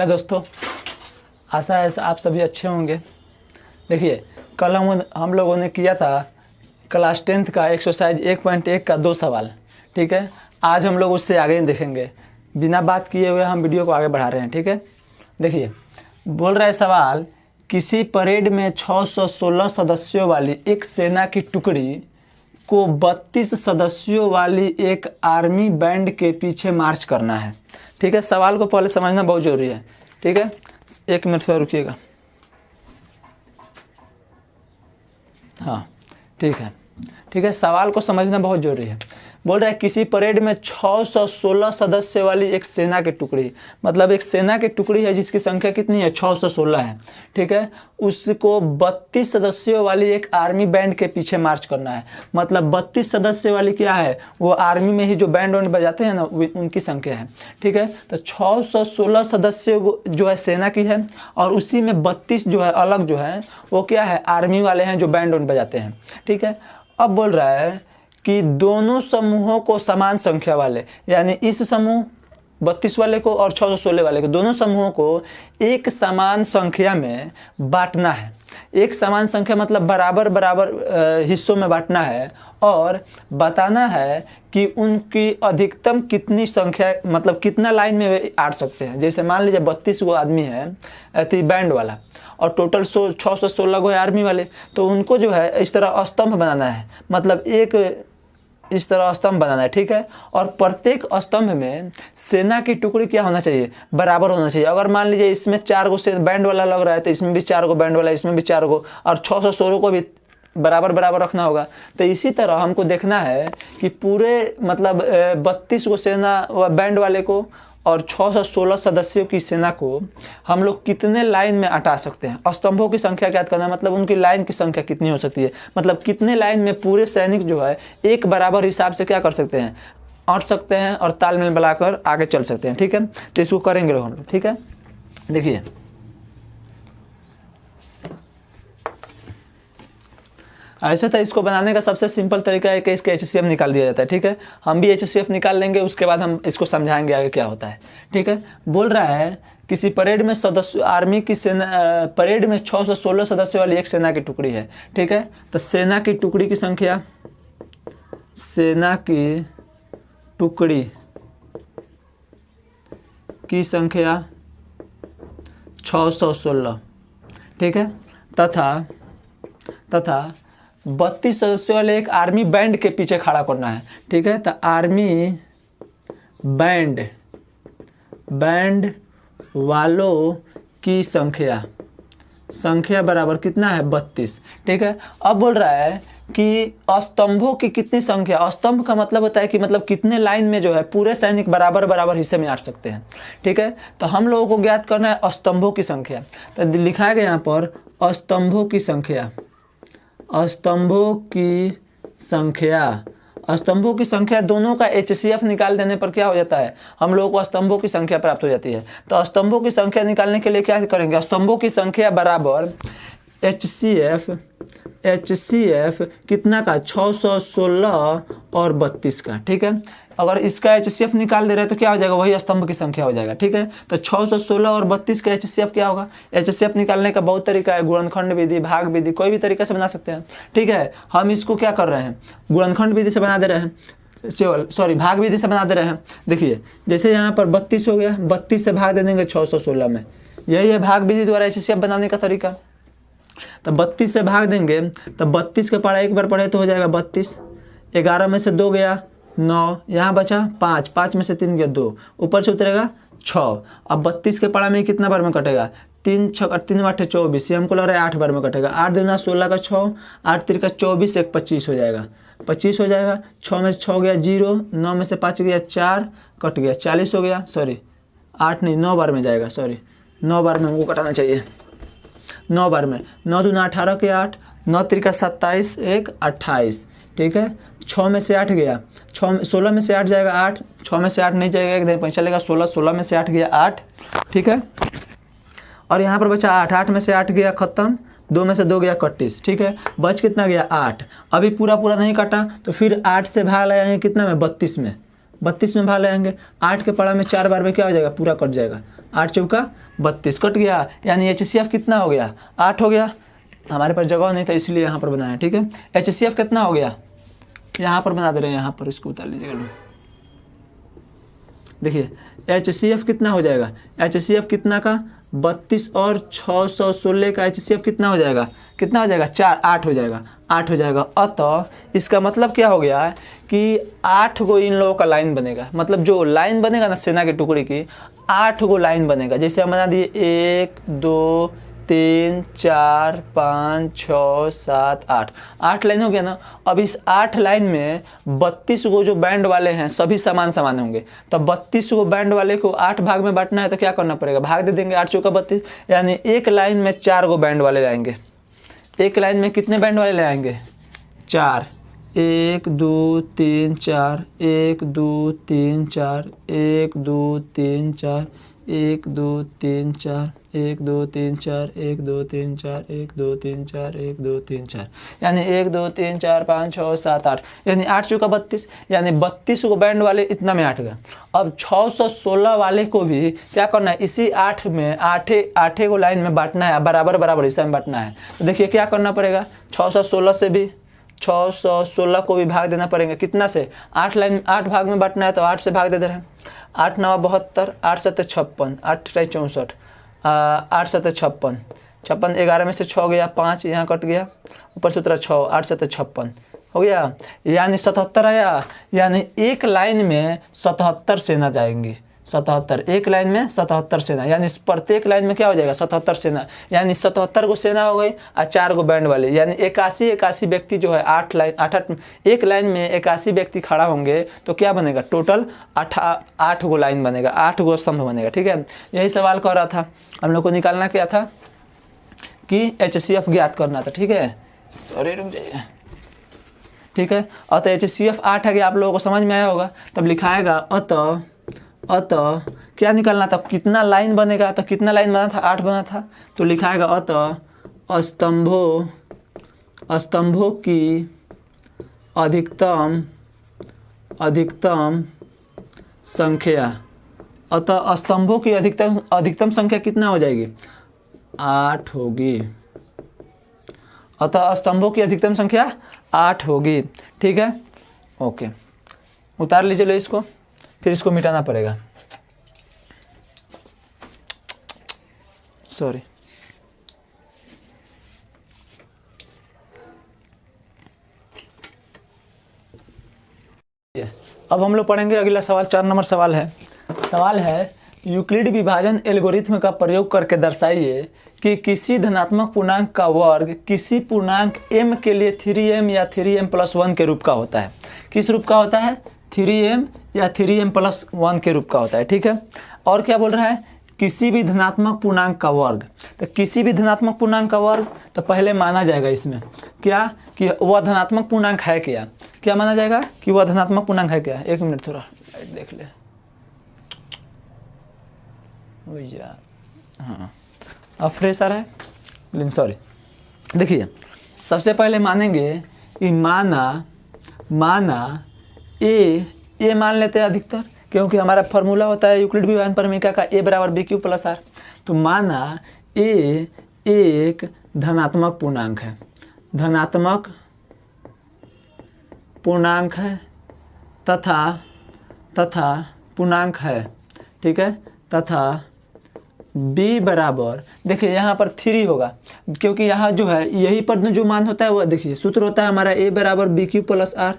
दोस्तों, आशा है आप सभी अच्छे होंगे। देखिए, कल हम लोगों ने किया था क्लास 10th का एक्सरसाइज 1.1 का 2 सवाल। ठीक है, आज हम लोग उससे आगे देखेंगे। बिना बात किए हुए हम वीडियो को आगे बढ़ा रहे हैं। ठीक है, देखिए बोल रहा है सवाल, किसी परेड में 616 सदस्यों वाली एक सेना की टुकड़ी को 32 सदस्यों वाली एक आर्मी बैंड के पीछे मार्च करना है। ठीक है, सवाल को पहले समझना बहुत ज़रूरी है। ठीक है, 1 मिनट थोड़ा रुकिएगा। हाँ, ठीक है, सवाल को समझना बहुत ज़रूरी है। बोल रहा है किसी परेड में 616 सदस्य वाली एक सेना की टुकड़ी, मतलब एक सेना की टुकड़ी है जिसकी संख्या कितनी है, 616 है। ठीक है, उसको 32 सदस्यों वाली एक आर्मी बैंड के पीछे मार्च करना है। मतलब 32 सदस्य वाली क्या है, वो आर्मी में ही जो बैंड वैंड बजाते हैं ना, उनकी संख्या है। ठीक है, तो 616 सदस्य जो है सेना की है, और उसी में 32 जो है अलग जो है वो क्या है, आर्मी वाले हैं जो बैंड वैंड बजाते हैं। ठीक है, अब बोल रहा है कि दोनों समूहों को समान संख्या वाले, यानी इस समूह 32 वाले को और 616 वाले को, दोनों समूहों को एक समान संख्या में बांटना है। एक समान संख्या मतलब बराबर बराबर हिस्सों में बांटना है, और बताना है कि उनकी अधिकतम कितनी संख्या, मतलब कितना लाइन में वे आट सकते हैं। जैसे मान लीजिए 32 गो आदमी है अति बैंड वाला, और टोटल 616 गो है आर्मी वाले, तो उनको जो है इस तरह स्तंभ बनाना है, मतलब एक इस तरह स्तंभ बनाना है। ठीक है, और प्रत्येक स्तंभ में सेना की टुकड़ी क्या होना चाहिए, बराबर होना चाहिए। अगर मान लीजिए इसमें 4 गो से बैंड वाला लग रहा है, तो इसमें भी 4 गो बैंड वाला, इसमें भी 4 गो, और 616 को भी बराबर बराबर रखना होगा। तो इसी तरह हमको देखना है कि पूरे मतलब 32 गो सेना बैंड वाले को और 616 सदस्यों की सेना को हम लोग कितने लाइन में अटा सकते हैं। स्तंभों की संख्या ज्ञात करना है, मतलब उनकी लाइन की संख्या कितनी हो सकती है, मतलब कितने लाइन में पूरे सैनिक जो है एक बराबर हिसाब से क्या कर सकते हैं, अट सकते हैं और तालमेल बनाकर आगे चल सकते हैं। ठीक है, तो इसको करेंगे हम लोग। ठीक है, देखिए ऐसे तो इसको बनाने का सबसे सिंपल तरीका है कि इसका HCF निकाल दिया जाता है। ठीक है, हम भी HCF निकाल लेंगे, उसके बाद हम इसको समझाएंगे आगे क्या होता है। ठीक है, बोल रहा है किसी परेड में सदस्य आर्मी की सेना, परेड में 616 सदस्य वाली एक सेना की टुकड़ी है। ठीक है, तो सेना की टुकड़ी की संख्या, सेना की टुकड़ी की संख्या 616। ठीक है, तथा 32 सदस्यों वाले एक आर्मी बैंड के पीछे खड़ा करना है। ठीक है, तो आर्मी बैंड वालों की संख्या बराबर कितना है, 32। ठीक है, अब बोल रहा है कि स्तंभों की कितनी संख्या, स्तंभ का मतलब होता है कि मतलब कितने लाइन में जो है पूरे सैनिक बराबर बराबर हिस्से में आट सकते हैं। ठीक है, तो हम लोगों को ज्ञात करना है स्तंभों की संख्या। तो लिखा गया यहाँ पर स्तंभों की संख्या, स्तंभों की संख्या दोनों का HCF निकाल देने पर क्या हो जाता है, हम लोगों को स्तंभों की संख्या प्राप्त हो जाती है। तो स्तंभों की संख्या निकालने के लिए क्या करेंगे, स्तंभों की संख्या बराबर HCF कितना का, 616 और 32 का। ठीक है, अगर इसका HCF निकाल दे रहे हैं तो क्या हो जाएगा, वही स्तंभ की संख्या हो जाएगा। ठीक है, तो 616 और 32 का HCF क्या होगा। HCF निकालने का बहुत तरीका है, गुणनखंड विधि, भाग विधि, कोई भी तरीके से बना सकते हैं। ठीक है, हम इसको क्या कर रहे हैं, गुणनखंड विधि से बना दे रहे हैं, भाग विधि से बना दे रहे हैं। देखिए जैसे यहाँ पर 32 हो गया, 32 से भाग दे देंगे 616 में, यही है भाग विधि द्वारा HCF बनाने का तरीका। तो 32 से भाग देंगे तो 32 के पढ़ा एक बार पढ़े तो हो जाएगा 32, 11 में से 2 गया 9, यहाँ बचा 5, 5 में से 3 गया 2, ऊपर से उतरेगा 6। अब 32 के पढ़ा में कितना बार में कटेगा, 3 8 24, ये हमको लग रहा है 8 बार में कटेगा। 8 दूना 16 का 6, 8 3 का 24, 1 25 हो जाएगा, 25 हो जाएगा। 6 में से 6 गया 0, 9 में से 5 गया 4, कट गया 40 हो गया। 8 नहीं 9 बार में जाएगा, 9 बार में हमको कटाना चाहिए, 9 बार में। 9 दूना 18 के 8, 9 3 का 27, 1 28। ठीक है, 6 में से 8 गया, 16 में से 8 जाएगा 8, 6 में से 8 नहीं जाएगा, एक दिन पैसा चलेगा 16 में से 8 गया 8। ठीक है, और यहाँ पर बचा 8 में से 8 गया खत्म, 2 में से 2 गया 31। ठीक है, बच कितना गया 8। अभी पूरा नहीं कटा तो फिर 8 से भाग लगाएंगे कितना में, 32 में भाग लगाएंगे। 8 के पढ़ा में 4 बार में क्या हो जाएगा, पूरा कट जाएगा। 8 चौका 32 कट गया, यानी HCF कितना हो गया 8 हो गया। हमारे पास जगह नहीं था इसलिए यहाँ पर बनाया, ठीक है। HCF कितना हो गया, यहाँ पर बना दे रहे हैं, यहाँ पर इसको उतार लीजिएगा। देखिए HCF कितना हो जाएगा, HCF कितना का 32 और 616 का HCF कितना हो जाएगा, 8 हो जाएगा, 8 हो जाएगा। अतः इसका मतलब क्या हो गया कि 8 गो इन लोगों का लाइन बनेगा, मतलब जो लाइन बनेगा ना सेना के टुकड़े की 8 गो लाइन बनेगा। जैसे हम बना दिए 1 2 3 4 5 6 7 8 लाइन हो गया ना। अब इस 8 लाइन में 32 गो जो बैंड वाले हैं सभी समान समान होंगे, तो 32 गो बैंड वाले को 8 भाग में बांटना है तो क्या करना पड़ेगा, भाग दे देंगे, 8 चौका 32, यानी एक लाइन में 4 गो बैंड वाले लाएंगे। एक लाइन में कितने बैंड वाले लाएंगे, 4, 1 2 3 4, 1 2 3 4, 1 2 3 4, 1 2 3 4, 1 2 3 4, 1 2 3 4, 1 2 3 4, 1 2 3 4, यानी 1 2 3 4 5 6 7 8, यानी 8 चौका 32, यानी 32 को बैंड वाले इतना में 8 गया। अब 616 वाले को भी क्या करना है, इसी 8 में 8 को लाइन में बांटना है, बराबर बराबर हिस्सा में बांटना है। तो देखिए क्या करना पड़ेगा, 616 से भी 616 को भी भाग देना पड़ेगा, कितना से, 8 लाइन 8 भाग में बांटना है तो 8 से भाग दे रहे हैं। 8 9 72, 8 7 56, 8 3 64, 8 7 56, 56 11 में से 6 गया, 5 यहाँ कट गया, ऊपर से उतरा 6, 8 7 56 हो गया, यानी 77 आया। यानी एक लाइन में 77 सेना जाएंगी, 77, एक लाइन में 77 सेना, यानी प्रत्येक लाइन में क्या हो जाएगा 77 सेना, यानी 77 को सेना हो गई और 4 को बैंड वाले, यानी 81 व्यक्ति जो है 8 एक लाइन में 81 व्यक्ति खड़ा होंगे तो क्या बनेगा, टोटल 8 गो लाइन बनेगा, 8 गो स्तंभ बनेगा, ठीक है। यही सवाल कर रहा था, हम लोग को निकालना क्या था कि HCF ज्ञात करना था, ठीक है। सॉरी रुक जाइए, ठीक है। अतः HCF 8 है कि आप लोगों को समझ में आया होगा। तब लिखाएगा अतः क्या निकालना था, कितना लाइन बनेगा, तो कितना लाइन बना था, 8 बना था, तो लिखाएगा अतः स्तंभों की अधिकतम संख्या, अतः स्तंभों की अधिकतम संख्या कितना हो जाएगी, 8 होगी। अतः स्तंभों की अधिकतम संख्या 8 होगी, ठीक है। ओके, उतार लीजिए लो इसको, फिर इसको मिटाना पड़ेगा, सॉरी। अब हम लोग पढ़ेंगे अगला सवाल, 4 नंबर सवाल है यूक्लिड विभाजन एल्गोरिथ्म का प्रयोग करके दर्शाइए कि किसी धनात्मक पूर्णांक का वर्ग किसी पूर्णांक m के लिए 3m या 3m+1 के रूप का होता है। किस रूप का होता है, 3m या 3m+1 के रूप का होता है, ठीक है। और क्या बोल रहा है, किसी भी धनात्मक पूर्णांक का वर्ग, तो किसी भी धनात्मक पूर्णांक का वर्ग तो पहले माना जाएगा इसमें क्या कि वह धनात्मक पूर्णांक है, क्या माना जाएगा कि वह धनात्मक पूर्णांक है क्या। एक मिनट थोड़ा लाइट देख ले, यार हाँ अब फ्रेश आ रहा है, लेकिन सॉरी। देखिए सबसे पहले मानेंगे कि माना ए मान लेते हैं अधिकतर, क्योंकि हमारा फॉर्मूला होता है यूक्लिड विभाजन परिमेय का A बराबर BQ + R। तो माना ए एक धनात्मक पूर्णांक है, तथा पूर्णांक है, ठीक है, तथा B बराबर, देखिए यहाँ पर 3 होगा, क्योंकि यहाँ जो है यही पर जो मान होता है वो देखिए सूत्र होता है हमारा A बराबर BQ + R,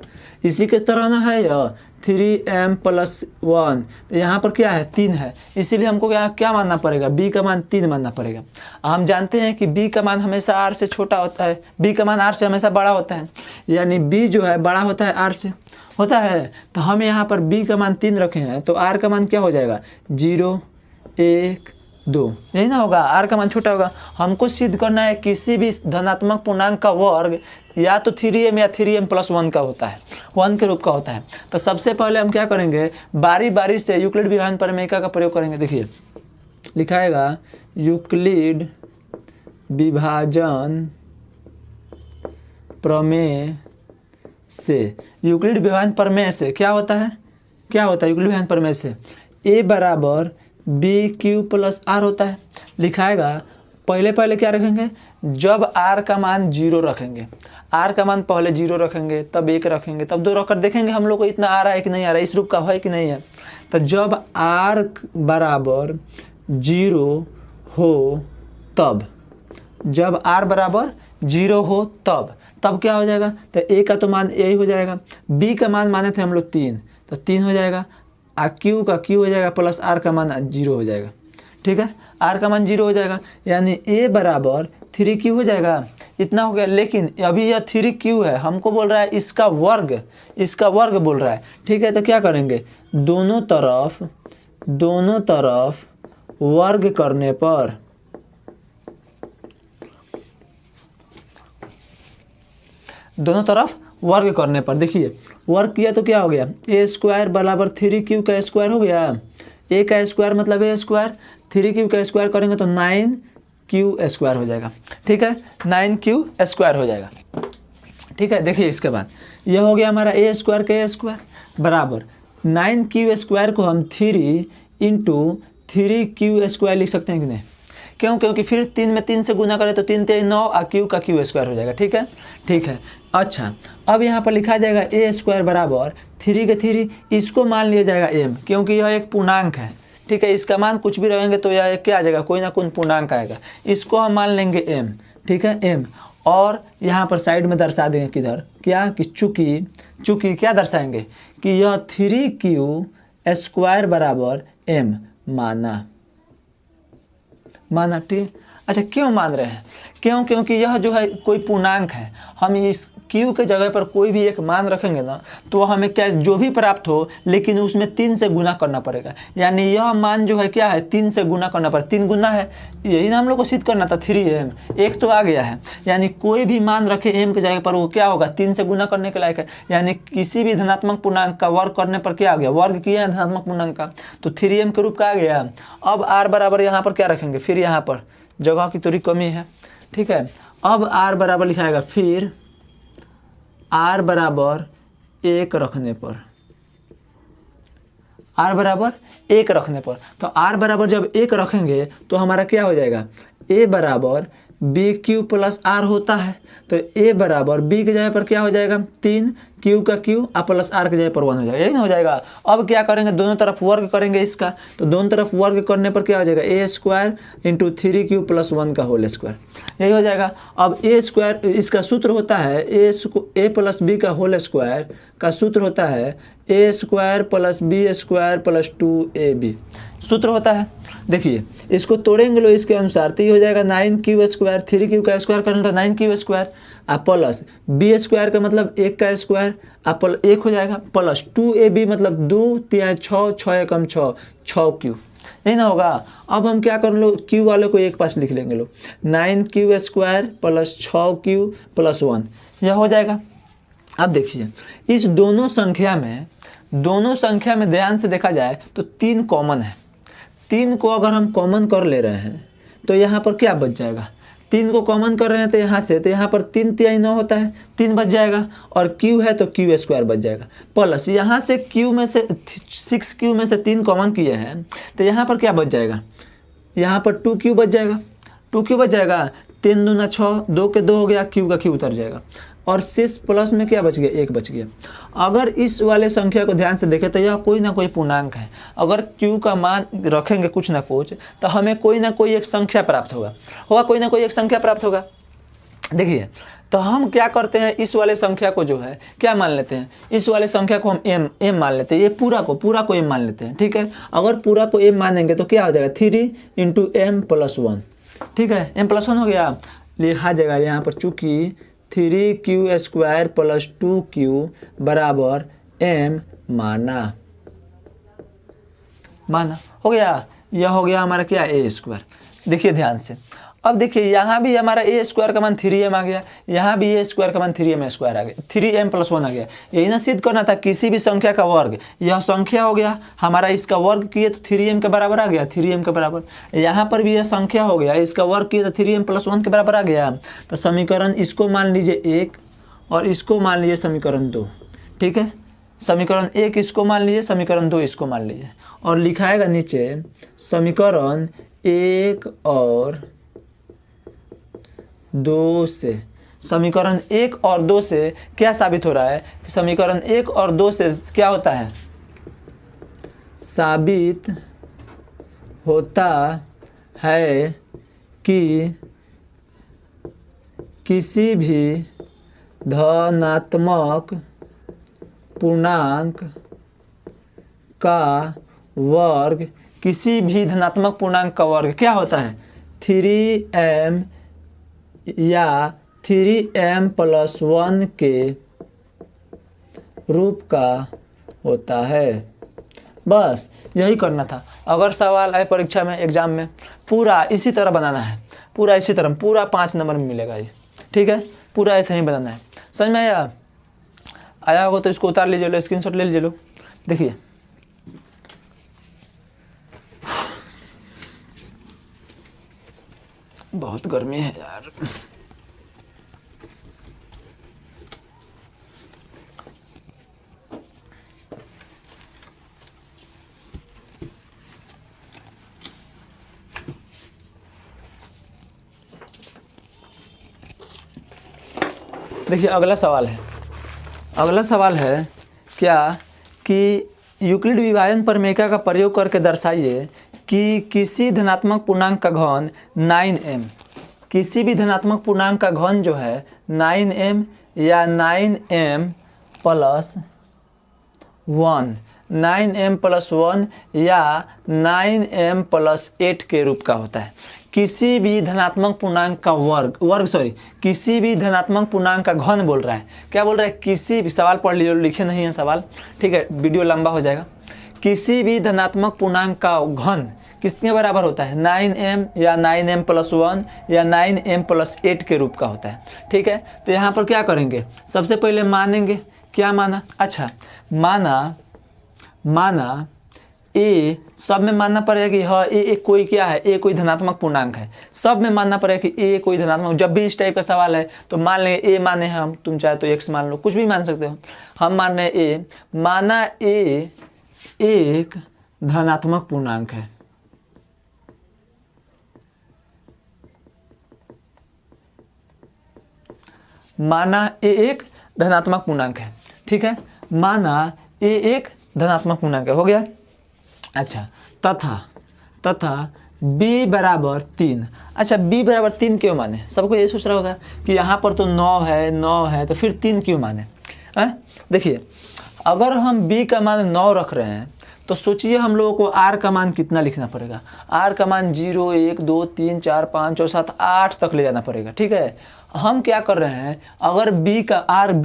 इसी के तरह ना है यह 3m+1, तो यहाँ पर क्या है 3 है, इसीलिए हमको क्या मानना पड़ेगा, B का मान 3 मानना पड़ेगा। हम जानते हैं कि B का मान हमेशा R से छोटा होता है, B का मान R से हमेशा बड़ा होता है, यानी B जो है बड़ा होता है R से होता है, तो हम यहाँ पर B का मान 3 रखे हैं, तो R का मान क्या हो जाएगा 0 1 2, यही ना होगा, R का मान छोटा होगा। हमको सिद्ध करना है किसी भी धनात्मक पूर्णांक का वर्ग या तो 3m या 3m+1 का होता है, 1 के रूप का होता है। तो सबसे पहले हम क्या करेंगे, बारी बारी से यूक्लिड विभाजन प्रमेय का प्रयोग करेंगे। देखिए लिखाएगा यूक्लिड विभाजन प्रमेय से, यूक्लिड विभाजन प्रमेय से क्या होता है यूक्लिड विभाजन प्रमेय से A बराबर बी क्यू प्लस आर होता है। लिखाएगा पहले पहले क्या रखेंगे, जब आर का मान 0 रखेंगे, आर का मान पहले 0 रखेंगे, तब 1 रखेंगे, तब 2 रखकर देखेंगे हम लोग को इतना आ रहा है कि नहीं आ रहा है, इस रूप का है कि नहीं है। तो जब आर बराबर 0 हो तब, जब आर बराबर 0 हो तब क्या हो जाएगा, तो ए का तो मान यही हो जाएगा, बी का मान माने थे हम लोग 3, तो 3 हो जाएगा, आ क्यू का क्यू हो जाएगा प्लस आर का मान 0 हो जाएगा। ठीक है, आर का मान 0 हो जाएगा, यानी ए बराबर 3q हो जाएगा। इतना हो गया, लेकिन अभी यह 3q है, हमको बोल रहा है इसका वर्ग बोल रहा है। ठीक है, तो क्या करेंगे, दोनों तरफ वर्ग करने पर, दोनों तरफ वर्ग करने पर देखिए वर्ग किया तो क्या हो गया, ए स्क्वायर बराबर 3q का स्क्वायर हो गया, ए का स्क्वायर मतलब ए स्क्वायर, 3q का स्क्वायर करेंगे तो 9q स्क्वायर हो जाएगा। ठीक है, 9q स्क्वायर हो जाएगा। ठीक है, देखिए इसके बाद यह हो गया हमारा ए स्क्वायर का ए स्क्वायर बराबर 9q स्क्वायर को हम 3 इंटू 3q स्क्वायर लिख सकते हैं कि नहीं, क्यों, क्योंकि फिर 3 में 3 से गुना करें तो 3 3 9 और q का q स्क्वायर हो जाएगा। ठीक है, ठीक है। अच्छा, अब यहाँ पर लिखा जाएगा ए स्क्वायर बराबर 3 के 3, इसको मान लिया जाएगा m, क्योंकि यह एक पूर्णांक है। ठीक है, इसका मान कुछ भी रहेंगे तो यह क्या आ जाएगा, कोई ना कोई पूर्णांक आएगा, इसको हम मान लेंगे m। ठीक है, m, और यहाँ पर साइड में दर्शा देंगे किधर, क्या कि चूँकि क्या दर्शाएंगे कि यह 3q स्क्वायर बराबर m माना। ठीक, अच्छा क्यों मान रहे हैं, क्योंकि यह जो है कोई पूर्णांक है, हम इस q के जगह पर कोई भी एक मान रखेंगे ना तो हमें क्या जो भी प्राप्त हो, लेकिन उसमें 3 से गुना करना पड़ेगा, यानी यह मान जो है क्या है 3 से गुना करना पड़ेगा, 3 गुना है, यही ना हम लोग को सिद्ध करना था, 3m, एक तो आ गया है, यानी कोई भी मान रखे m के जगह पर वो क्या होगा 3 से गुना करने के लायक है, यानी किसी भी धनात्मक पूर्णांक का वर्ग करने पर क्या आ गया, वर्ग किया है धनात्मक पूर्णांक का, तो 3m के रूप का आ गया। अब r बराबर यहाँ पर क्या रखेंगे, फिर यहाँ पर जगह की थोड़ी कमी है। ठीक है, अब r बराबर लिखाएगा, फिर r बराबर 1 रखने पर, r बराबर 1 रखने पर, तो r बराबर जब 1 रखेंगे तो हमारा क्या हो जाएगा, a बराबर बी क्यू प्लस आर होता है, तो a बराबर b के जगह पर क्या हो जाएगा 3, q का q और प्लस r के जगह पर 1 हो जाएगा, यही ना हो जाएगा। अब क्या करेंगे, दोनों तरफ वर्ग करेंगे इसका, तो दोनों तरफ वर्ग करने पर क्या हो जाएगा, a square into 3q plus 1 का होल स्क्वायर, यही हो जाएगा। अब a स्क्वायर, इसका सूत्र होता है a प्लस बी का होल स्क्वायर का सूत्र होता है a square plus b square plus 2ab सूत्र होता है। देखिए इसको तोड़ेंगे लो इसके अनुसार, तो ये हो जाएगा 9q स्क्वायर, 3q का स्क्वायर करेंगे तो 9q स्क्वायर, आ प्लस बी स्क्वायर का मतलब 1 का स्क्वायर, आ 1 हो जाएगा, प्लस 2ab मतलब 2 3 6 6 एकम 6 6q, नहीं ना होगा। अब हम क्या कर लो, q वाले को एक पास लिख लेंगे लो, 9q square plus 6q plus 1, यह हो जाएगा। अब देखिए इस दोनों संख्या में ध्यान से देखा जाए तो 3 कॉमन है, 3 को अगर हम कॉमन कर ले रहे हैं तो यहाँ पर क्या बच जाएगा, 3 को कॉमन कर रहे हैं तो यहाँ से, तो यहाँ पर 3 3 9 होता है, 3 बच जाएगा, और q है तो q स्क्वायर बच जाएगा, प्लस यहाँ से q में से 6q में से 3 कॉमन किए हैं तो यहाँ पर क्या बच जाएगा, यहाँ पर 2q बच जाएगा, 2q बच जाएगा, 3 दूना 6, 2 के 2 हो गया, q का q उतर जाएगा, और शेष प्लस में क्या बच गया, 1 बच गया। अगर इस वाले संख्या को ध्यान से देखें तो यह कोई ना कोई पूर्णांक है, अगर q का मान रखेंगे कुछ ना कुछ तो हमें कोई ना कोई एक संख्या प्राप्त होगा, देखिए तो हम क्या करते हैं, इस वाले संख्या को जो है क्या मान लेते हैं, इस वाले संख्या को हम m मान लेते हैं, ये पूरा को m मान लेते हैं। ठीक है, अगर पूरा को m मानेंगे तो क्या हो जाएगा, 3 इंटू m प्लस 1। ठीक है, m प्लस 1 हो गया, लिखा जाएगा यहाँ पर चूँकि 3q स्क्वायर प्लस 2q बराबर m माना हो गया, यह हो गया हमारा क्या, a स्क्वायर। देखिए ध्यान से, अब देखिए यहाँ भी हमारा a स्क्वायर का मान 3m आ गया, यहाँ भी a स्क्वायर का मान 3m स्क्वायर आ गया, 3m प्लस 1 आ गया। यही ना सिद्ध करना था, किसी भी संख्या का वर्ग, यह संख्या हो गया हमारा, इसका वर्ग किए तो 3m के बराबर आ गया, 3m के बराबर, यहाँ पर भी यह संख्या हो गया, इसका वर्ग किए तो 3m प्लस 1 के बराबर आ गया। तो समीकरण इसको मान लीजिए 1 और इसको मान लीजिए समीकरण 2। ठीक है, समीकरण 1 इसको मान लीजिए, समीकरण 2 इसको मान लीजिए, और लिखाएगा नीचे समीकरण 1 और 2 से। समीकरण 1 और 2 से क्या साबित हो रहा है कि समीकरण 1 और 2 से क्या होता है, साबित होता है कि किसी भी धनात्मक पूर्णांक का वर्ग, किसी भी धनात्मक पूर्णांक का वर्ग क्या होता है, 3m या 3m+1 के रूप का होता है। बस यही करना था। अगर सवाल आए परीक्षा में, एग्जाम में, पूरा इसी तरह बनाना है, पूरा इसी तरह, पूरा 5 नंबर में मिलेगा ये, ठीक है, पूरा ऐसे ही बनाना है। समझ में आया होगा तो इसको उतार लीजिए, लो स्क्रीनशॉट ले लीजिए, लो देखिए। बहुत गर्मी है यार। देखिए अगला सवाल है, अगला सवाल है क्या कि यूक्लिड विभाजन प्रमेय का प्रयोग करके दर्शाइए कि किसी धनात्मक पूर्णांक का घन 9m, किसी भी धनात्मक पूर्णांक का घन जो है 9m या 9m+1, 9m+1 या 9m+8 के रूप का होता है। किसी भी धनात्मक पूर्णांक का किसी भी धनात्मक पूर्णांक का घन बोल रहा है। क्या बोल रहा है, किसी भी, सवाल पढ़ लीजिए, लिखे नहीं है सवाल, ठीक है, वीडियो लंबा हो जाएगा। किसी भी धनात्मक पूर्णांक का घन किसके बराबर होता है, 9m या 9m+1 या 9m+8 के रूप का होता है, ठीक है। तो यहाँ पर क्या करेंगे, सबसे पहले मानेंगे, क्या माना, अच्छा माना ए, सब में मानना पड़ेगा कि हाँ ए कोई क्या है, ए कोई धनात्मक पूर्णांक है, सब में मानना पड़ेगा कि ए कोई धनात्मक। जब भी इस टाइप का सवाल है तो मान लेंगे ए माने हैं हम, तुम चाहे तो x मान लो, कुछ भी मान सकते हो, हम मान रहे हैं ए, माना ए एक धनात्मक पूर्णांक है, माना ए एक धनात्मक पूर्णांक है, ठीक है, माना ए एक धनात्मक पूर्णांक है, हो गया। अच्छा, तथा b बराबर 3। अच्छा, b बराबर 3 क्यों माने, सबको ये सोच रहा होगा कि यहाँ पर तो 9 है तो फिर 3 क्यों माने। देखिए अगर हम b का मान 9 रख रहे हैं तो सोचिए हम लोगों को r का मान कितना लिखना पड़ेगा, r का मान 0 1 2 3 4 5 6 7 8 तक ले जाना पड़ेगा, ठीक है। हम क्या कर रहे हैं, अगर b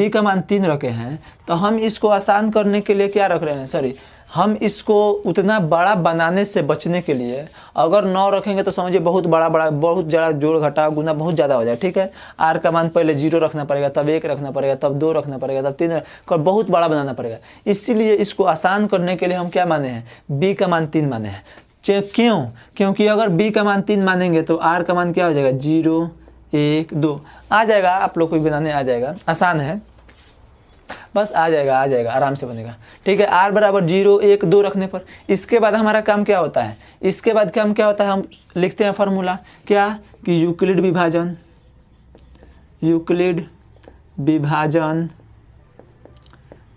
का मान 3 रखे हैं तो हम इसको आसान करने के लिए क्या रख रहे हैं, सॉरी, हम इसको उतना बड़ा बनाने से बचने के लिए अगर 9 रखेंगे तो समझिए बहुत ज़्यादा जोड़ घटाव गुना बहुत ज़्यादा हो जाए, ठीक है। r का मान पहले 0 रखना पड़ेगा, तब 1 रखना पड़ेगा, तब 2 रखना पड़ेगा, तब 3 कर बहुत बड़ा बनाना पड़ेगा। इसीलिए इसको आसान करने के लिए हम क्या माने हैं, b का मान 3 माने हैं। क्यों, क्योंकि अगर b का मान 3 मानेंगे तो r का मान क्या हो जाएगा, 0 1 2 आ जाएगा, आप लोग को बनाने आ जाएगा, आसान है, बस आ जाएगा आराम से बनेगा, ठीक है। r बराबर 0 1 2 रखने पर इसके बाद हमारा काम क्या होता है, इसके बाद काम क्या होता है, हम लिखते हैं फार्मूला क्या कि यूक्लिड विभाजन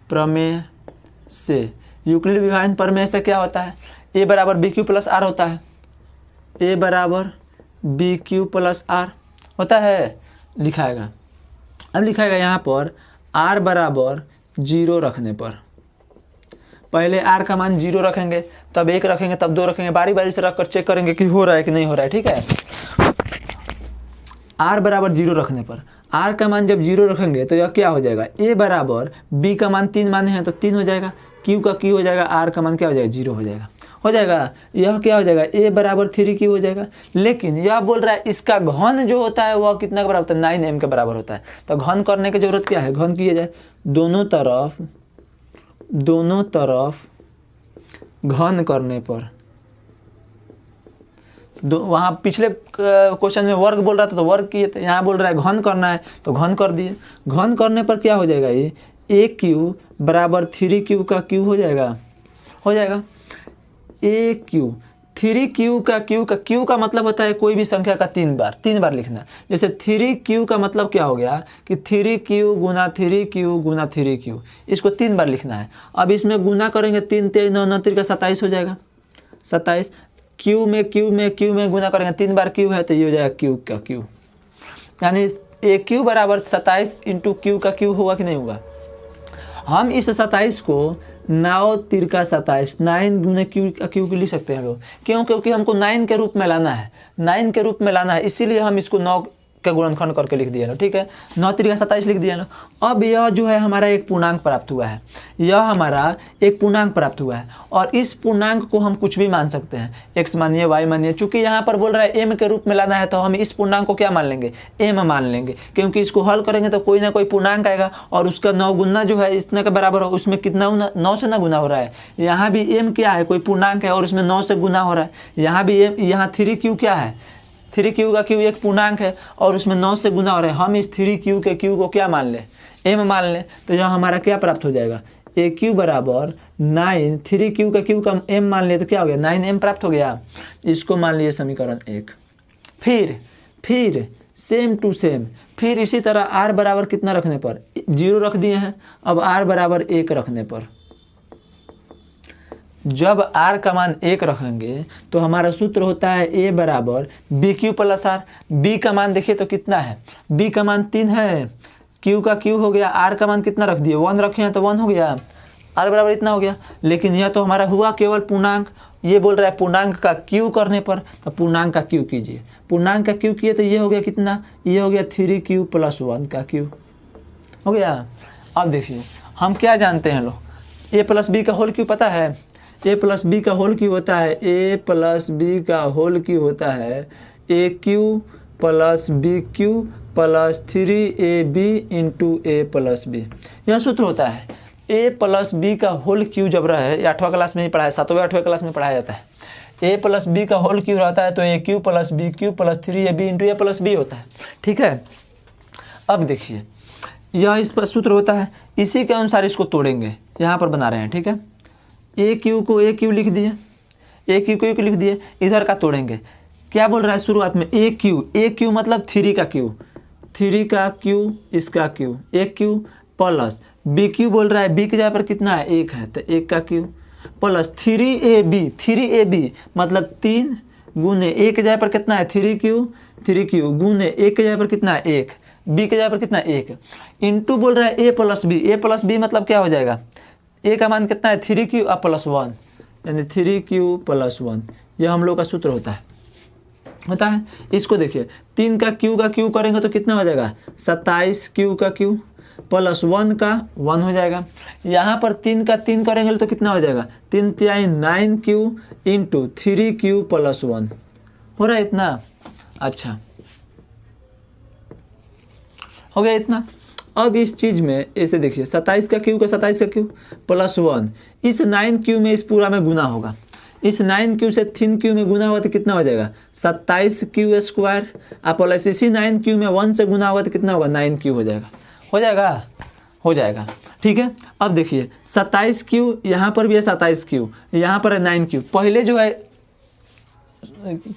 प्रमेय से, यूक्लिड विभाजन प्रमेय से क्या होता है, a बराबर BQ प्लस R होता है, a बराबर BQ प्लस R होता है, लिखाएगा। अब लिखाएगा यहाँ पर r बराबर 0 रखने पर, पहले r का मान 0 रखेंगे, तब 1 रखेंगे, तब 2 रखेंगे, बारी बारी से रखकर चेक करेंगे कि हो रहा है कि नहीं हो रहा है, ठीक है। r बराबर 0 रखने पर, r का मान जब 0 रखेंगे तो यह क्या हो जाएगा, a बराबर b का मान 3 माने हैं तो 3 हो जाएगा, q का q हो जाएगा, r का मान क्या हो जाएगा, 0 हो जाएगा, यह क्या हो जाएगा, a बराबर 3q हो जाएगा। लेकिन यह बोल रहा है इसका घन जो होता है वह कितना के बराबर होता है, 9m के बराबर होता है। तो घन करने की जरूरत क्या है, घन किया जाए, दोनों तरफ घन करने पर, वहाँ पिछले क्वेश्चन में वर्ग बोल रहा था तो वर्ग किए थे, यहाँ बोल रहा है घन करना है तो घन कर दिए, घन करने पर क्या हो जाएगा, ये ए क्यू बराबर 3Q का क्यू हो जाएगा ए क्यू 3Q का क्यू का मतलब होता है कोई भी संख्या का 3 बार लिखना। जैसे 3Q का मतलब क्या हो गया कि 3Q गुना 3Q गुना 3Q, इसको 3 बार लिखना है। अब इसमें गुना करेंगे 3 3 9 9 3 का 27 हो जाएगा 27। क्यू में गुना करेंगे 3 बार क्यू है तो ये हो जाएगा क्यू का क्यू, यानी ए क्यू बराबर 27 इंटू क्यू का क्यू होगा कि नहीं होगा। हम इस 27 को 9 तिरका 27 9 गुने क्यू क्यू लिख सकते हैं लोग, क्यों? क्योंकि हमको 9 के रूप में लाना है, 9 के रूप में लाना है, इसीलिए हम इसको 9 का गुणनखंड करके लिख दिया लो। ठीक है, 9 तिरका 27 लिख दिया लो। अब यह जो है हमारा एक पूर्णांक प्राप्त हुआ है, यह हमारा एक पूर्णांक प्राप्त हुआ है और इस पूर्णांक को हम कुछ भी मान सकते हैं, x मानिए y मानिए। चूंकि यहाँ पर बोल रहा है m के रूप में लाना है तो हम इस पूर्णांक को क्या मान लेंगे, m मान लेंगे, क्योंकि इसको हल करेंगे तो कोई ना कोई पूर्णांक आएगा और उसका 9 गुना जो है इतना के बराबर हो, उसमें कितना 9 से ना गुना हो रहा है। यहाँ भी m क्या है, कोई पूर्णांक है और उसमें 9 से गुना हो रहा है। यहाँ भी यहाँ 3Q क्या है, 3Q का क्यू एक पूर्णांक है और उसमें 9 से गुना हो रहा है। हम इस 3Q के क्यू को क्या मान लें, m मान लें, तो यहाँ हमारा क्या प्राप्त हो जाएगा, ए क्यू बराबर 9 3Q का क्यू का m मान ले तो क्या हो गया 9m प्राप्त हो गया। इसको मान लिए समीकरण 1। फिर सेम टू सेम, फिर इसी तरह r बराबर कितना रखने पर 0 रख दिए हैं। अब r बराबर 1 रखने पर, जब r का मान 1 रखेंगे तो हमारा सूत्र होता है a बराबर b Q plus r। b का मान देखिए तो कितना है, b का मान 3 है, q का q हो गया, r का मान कितना रख दिए 1 रखे हैं तो 1 हो गया, r बराबर इतना हो गया। लेकिन यह तो हमारा हुआ केवल पूर्णांक, ये बोल रहा है पूर्णांक का q करने पर, तो पूर्णांक का q कीजिए। पूर्णांक का q किए तो ये हो गया कितना, ये हो गया 3Q प्लस 1 का q हो गया। अब देखिए हम क्या जानते हैं लोग, a प्लस बी का होल क्यू पता है, a प्लस बी का होल क्यू होता है, a प्लस बी का होल क्यू होता है A cube plus B Q plus 3ab into A plus B. यह सूत्र होता है। a प्लस बी का होल क्यू जब रहे, 8वां क्लास में ही पढ़ाया, 7वें 8वें क्लास में पढ़ाया जाता है। a प्लस बी का होल क्यू रहता है तो A cube plus B Q plus 3ab into A plus B होता है। ठीक है, अब देखिए यह इस पर सूत्र होता है, इसी के अनुसार इसको तोड़ेंगे, यहाँ पर बना रहे हैं। ठीक है, ए क्यू को ए क्यू लिख दिए, ए क्यू को ए क्यू लिख दिए, इधर का तोड़ेंगे। क्या बोल रहा है शुरुआत में, ए क्यू मतलब 3 का क्यू, 3 का क्यू इसका क्यू, ए क्यू प्लस बी क्यू बोल रहा है, बी की जगह पर कितना है 1 है तो 1 का क्यू प्लस 3ab मतलब 3 गुने ए की जगह पर कितना है 3Q गुने ए की जगह पर कितना है 1, बी की जगह पर कितना है 1 इंटू बोल रहा है ए प्लस बी मतलब क्या हो जाएगा, ए का मान कितना है 3Q प्लस 1 यानी 3Q प्लस 1। यह हम लोग का सूत्र होता है। इसको देखिए 3 का क्यू करेंगे तो कितना हो जाएगा 27Q का क्यू प्लस 1 का 1 हो जाएगा। यहाँ पर 3 का 3 करेंगे तो कितना हो जाएगा 3 तिहाई 9Q इंटू 3Q प्लस 1 हो रहा है इतना। अच्छा हो गया इतना। अब इस चीज में ऐसे देखिए 27 का क्यू प्लस 1 इस 9Q में इस पूरा में गुना होगा, इस 9Q से 3Q में गुना होगा तो कितना हो जाएगा 27Q स्क्वायर प्लस इसी 9Q में 1 से गुना होगा तो कितना होगा 9Q हो जाएगा। ठीक है, अब देखिए 27Q यहाँ पर भी है 27Q, यहाँ पर है 9Q। पहले जो है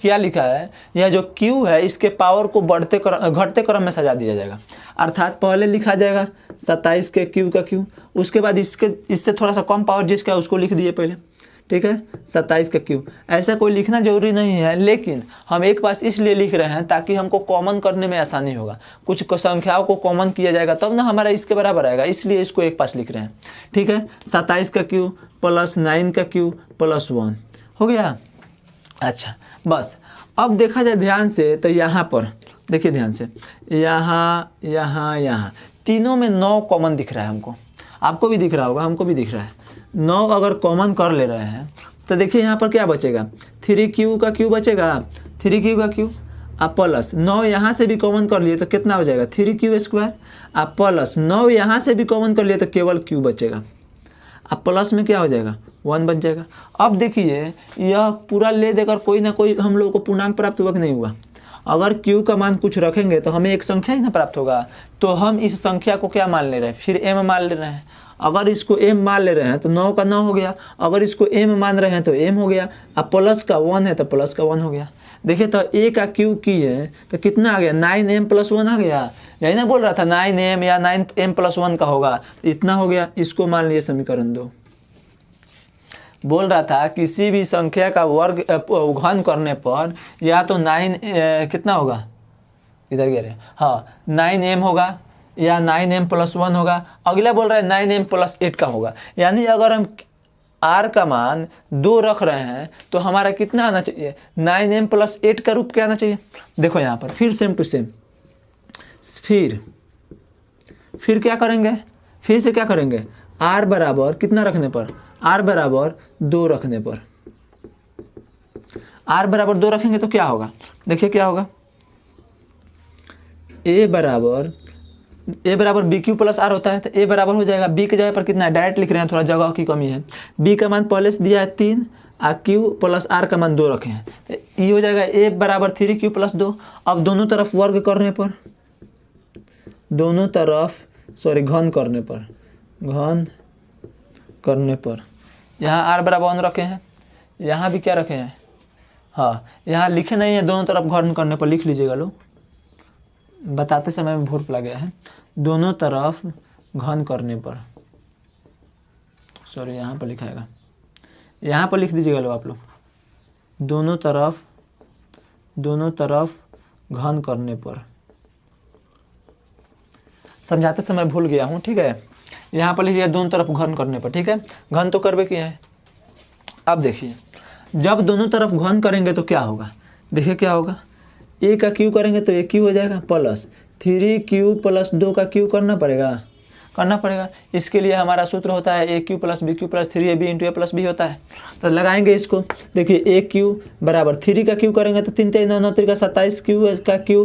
क्या लिखा है, यह जो Q है इसके पावर को घटते क्रम में सजा दिया जाएगा। अर्थात पहले लिखा जाएगा 27 के Q का Q, उसके बाद इससे थोड़ा सा कम पावर जिसका है उसको लिख दिए पहले। ठीक है, 27 का Q। ऐसा कोई लिखना जरूरी नहीं है, लेकिन हम एक पास इसलिए लिख रहे हैं ताकि हमको कॉमन करने में आसानी होगा। कुछ संख्याओं को कॉमन किया जाएगा तब ना हमारा इसके बराबर आएगा, इसलिए इसको एक पास लिख रहे हैं। ठीक है, 27 का Q प्लस 9 का Q प्लस 1 हो गया। अच्छा बस अब देखा जाए ध्यान से तो यहाँ पर देखिए ध्यान से, यहाँ तीनों में 9 कॉमन दिख रहा है हमको, आपको भी दिख रहा होगा, हमको भी दिख रहा है। 9 अगर कॉमन कर ले रहे हैं तो देखिए यहाँ पर क्या बचेगा 3Q का Q बचेगा, 3Q का Q प्लस 9 यहाँ से भी कॉमन कर लिए तो कितना हो जाएगा 3Q स्क्वायर प्लस 9 यहाँ से भी कॉमन कर लिए तो केवल Q बचेगा। अब प्लस में क्या हो जाएगा 1 बच जाएगा। अब देखिए यह पूरा ले देकर कोई ना कोई हम लोगों को पूर्णांक प्राप्त हुआ कि नहीं हुआ। अगर क्यू का मान कुछ रखेंगे तो हमें एक संख्या ही ना प्राप्त होगा, तो हम इस संख्या को क्या मान ले रहे हैं, फिर m मान ले रहे हैं। अगर इसको m मान ले रहे हैं तो 9 का 9 हो गया, अगर इसको m मान रहे हैं तो m हो गया, अब प्लस का 1 है तो प्लस का 1 हो गया। देखिए तो a का क्यू की है तो कितना आ गया, 9m + 1 आ गया। यही ना बोल रहा था 9m या 9m + 1 का होगा, तो इतना हो गया। इसको मान लिए समीकरण 2। बोल रहा था किसी भी संख्या का वर्ग घन करने पर या तो 9 कितना होगा, इधर गया रहे, हाँ 9m होगा या 9m + 1 होगा। अगला बोल रहा है 9m + 8 का होगा। यानी अगर हम r का मान 2 रख रहे हैं तो हमारा कितना आना चाहिए, 9m + 8 का रूप क्या आना चाहिए। देखो यहाँ पर फिर सेम टू सेम, फिर क्या करेंगे, फिर से क्या करेंगे, r बराबर कितना रखने पर, r बराबर 2 रखने पर, r बराबर 2 रखेंगे तो क्या होगा, देखिए क्या होगा, a बराबर BQ + R होता है, तो a बराबर हो जाएगा b के जगह पर कितना है, डायरेक्ट लिख रहे हैं, थोड़ा जगह की कमी है। b का मान पहले से दिया है 3 और q + R का मान 2 रखे हैं, तो ये हो जाएगा a बराबर 3q + 2। अब दोनों तरफ वर्ग करने पर, घन करने पर यहाँ r बराबर 1 रखे हैं, यहाँ भी क्या रखे हैं, हाँ यहाँ लिखे नहीं है, दोनों तरफ घन करने पर लिख लीजिएगा लोग, बताते समय में भूल गया है। दोनों तरफ घन करने पर, सॉरी यहाँ पर लिखाएगा, यहाँ पर लिख दीजिएगा लो आप लोग, दोनों तरफ घन करने पर। समझाते समय भूल गया हूँ, ठीक है। यहाँ पर लीजिएगा दोनों तरफ घन करने पर, ठीक है। घन तो करवे किया है। अब देखिए जब दोनों तरफ घन करेंगे तो क्या होगा, देखिए क्या होगा, a का क्यू करेंगे तो a क्यू हो जाएगा प्लस 3q + 2 का क्यू करना पड़ेगा। इसके लिए हमारा सूत्र होता है aq + bq + 3ab × a + b होता है। तो लगाएंगे इसको, देखिए aq बराबर 3 का क्यू करेंगे तो 3 3 9 9 3 का 27 क्यू का क्यू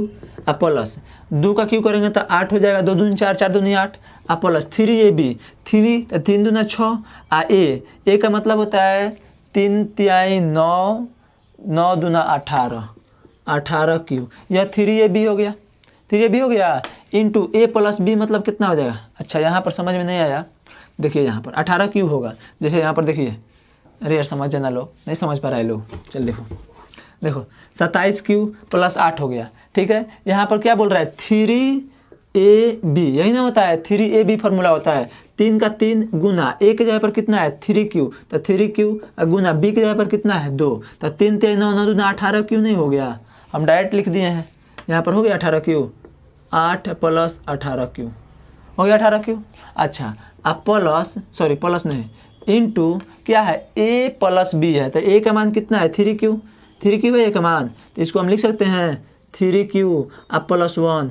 और प्लस 2 का क्यू करेंगे तो 8 हो जाएगा, 2 दूनी 4 4 दूनी 8 और प्लस 3ab 3 तो 3 दूना 6 और a का मतलब होता है 3 तिहाई 9 9 दूना 18 क्यू, यह 3ab हो गया, 3ab हो गया इंटू a + b मतलब कितना हो जाएगा। अच्छा यहाँ पर समझ में नहीं आया, देखिए यहाँ पर 18 क्यू होगा, जैसे यहाँ पर देखिए, अरे यार समझ जाना लोग, नहीं समझ पा रहे लोग, चल देखो 27 क्यू + 8 हो गया, ठीक है। यहाँ पर क्या बोल रहा है 3ab, यही ना होता है 3ab फॉर्मूला होता है, 3 का 3 गुना a के जगह पर कितना है 3q, तो 3q गुना b के जगह पर कितना है 2, तो 3 3 9 9 दूना 18 क्यू नहीं हो गया, हम डायरेक्ट लिख दिए हैं, यहाँ पर हो गया 18 क्यू, 8 + 18 क्यू हो गया 18 क्यू। अच्छा अब प्लस नहीं इंटू क्या है a + b है, तो a का मान कितना है 3q है a का मान, तो इसको हम लिख सकते हैं 3q अब +1,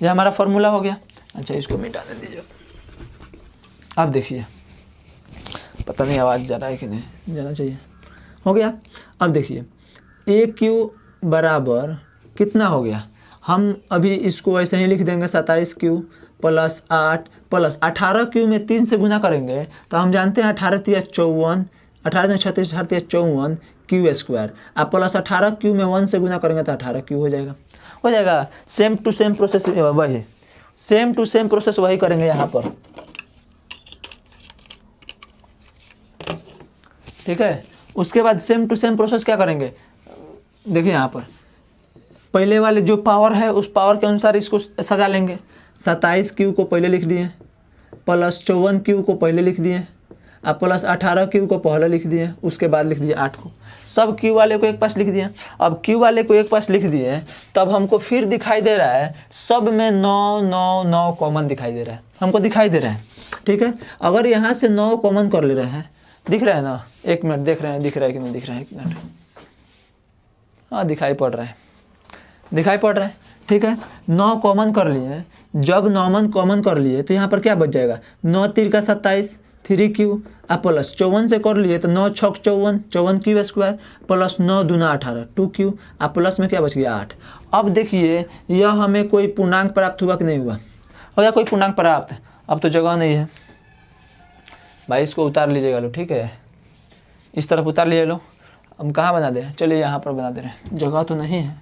यह हमारा फॉर्मूला हो गया। अच्छा इसको मिटा दे दीजिए। अब देखिए, पता नहीं आवाज़ जा रहा है कि नहीं, जाना चाहिए, हो गया। अब देखिए aq बराबर कितना हो गया, हम अभी इसको ऐसे ही लिख देंगे 27q + 8 + 18q में 3 से गुना करेंगे तो हम जानते हैं 18 × 54, 18 × 36, 18 × 54 q², आप प्लस 18q में 1 से गुना करेंगे तो 18q हो जाएगा। सेम टू सेम प्रोसेस वही करेंगे यहाँ पर, ठीक है। उसके बाद सेम टू सेम प्रोसेस क्या करेंगे, देखिए यहाँ पर पहले वाले जो पावर है उस पावर के अनुसार इसको सजा लेंगे। 27q को पहले लिख दिए, प्लस 54q को पहले लिख दिए, अब प्लस 18q को पहले लिख दिए, उसके बाद लिख दिए 8 को, सब q वाले को एक पास लिख दिए। अब q वाले को एक पास लिख दिए, तब हमको फिर दिखाई दे रहा है सब में 9 9 9 कॉमन दिखाई दे रहा है, हमको दिखाई दे रहा है, ठीक है। अगर यहाँ से 9 कॉमन कर ले रहे हैं, दिख रहा है ना, 1 मिनट देख रहे हैं, दिख रहा है कि नहीं दिख रहा है, 1 मिनट, हाँ दिखाई पड़ रहा है, ठीक है। 9 कॉमन कर लिए, जब 9 कॉमन कर लिए तो यहाँ पर क्या बच जाएगा, 9 3 का 27 3q और प्लस 54 से कर लिए तो 9 6 54 54q² प्लस 9 दूना 18 2q और प्लस में क्या बच गया 8। अब देखिए यह हमें कोई पूर्णांक प्राप्त हुआ कि नहीं हुआ, हो गया कोई पूर्णांक प्राप्त। अब तो जगह नहीं है भाई, इसको उतार लीजिएगा लो, ठीक है, इस तरफ उतार लीजिए लो। हम कहाँ बना दें, चलिए यहाँ पर बना दे रहे हैं, जगह तो नहीं है,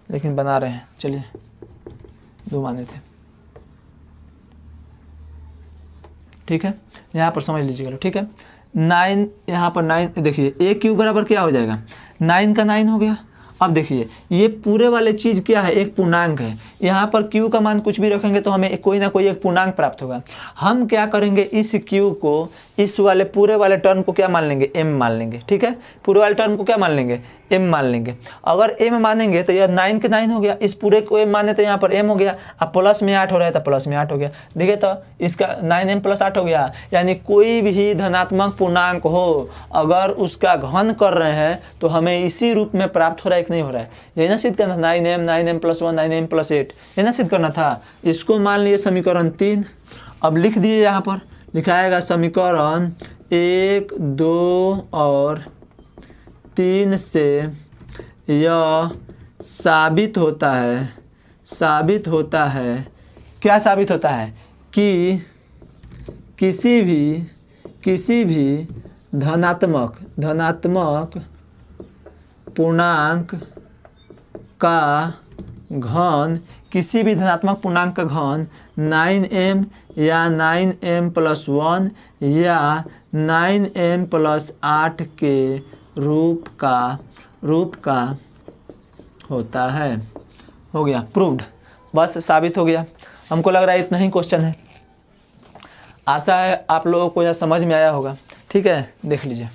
लेकिन बना रहे हैं, चलिए 2 माने थे, ठीक है। यहाँ पर समझ लीजिएगा, ठीक है। 9 यहाँ पर 9 देखिए ए क्यू बराबर क्या हो जाएगा, 9 का 9 हो गया। अब देखिए ये पूरे वाले चीज़ क्या है, एक पूर्णांक है। यहाँ पर q का मान कुछ भी रखेंगे तो हमें कोई ना कोई एक पूर्णांक प्राप्त होगा। हम क्या करेंगे, इस q को, इस वाले पूरे वाले टर्म को क्या मान लेंगे, m मान लेंगे, ठीक है। पूरे वाले टर्म को क्या मान लेंगे, m मान लेंगे। अगर m मानेंगे तो यह 9 के 9 हो गया, इस पूरे को m माने तो यहाँ पर m हो गया। अब प्लस में 8 हो रहा है तो प्लस में 8 हो गया। देखिए तो इसका 9m + 8 हो गया। यानी कोई भी धनात्मक पूर्णांक हो, अगर उसका घन कर रहे हैं तो हमें इसी रूप में प्राप्त हो रहा है, नहीं हो रहा है। यही ना सिद्ध करना, 9m 9m + 1 9m + 8, यही ना सिद्ध करना था। इसको मान लिए समीकरण 3। अब लिख दिए, यहाँ पर लिखाएगा समीकरण 1 2 और 3 से यह साबित होता है, क्या साबित होता है, कि किसी भी धनात्मक पूर्णांक का घन, किसी भी धनात्मक पूर्णांक का घन 9m या 9m + 1 या 9m + 8 के रूप का होता है। हो गया प्रूव्ड, बस साबित हो गया। हमको लग रहा है इतना ही क्वेश्चन है। आशा है आप लोगों को यह समझ में आया होगा, ठीक है। देख लीजिए,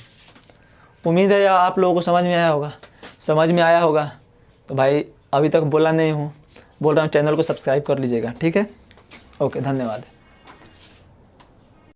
उम्मीद है यह आप लोगों को समझ में आया होगा। समझ में आया होगा तो भाई अभी तक बोला नहीं हूँ, बोल रहा हूँ, चैनल को सब्सक्राइब कर लीजिएगा, ठीक है। ओके, धन्यवाद।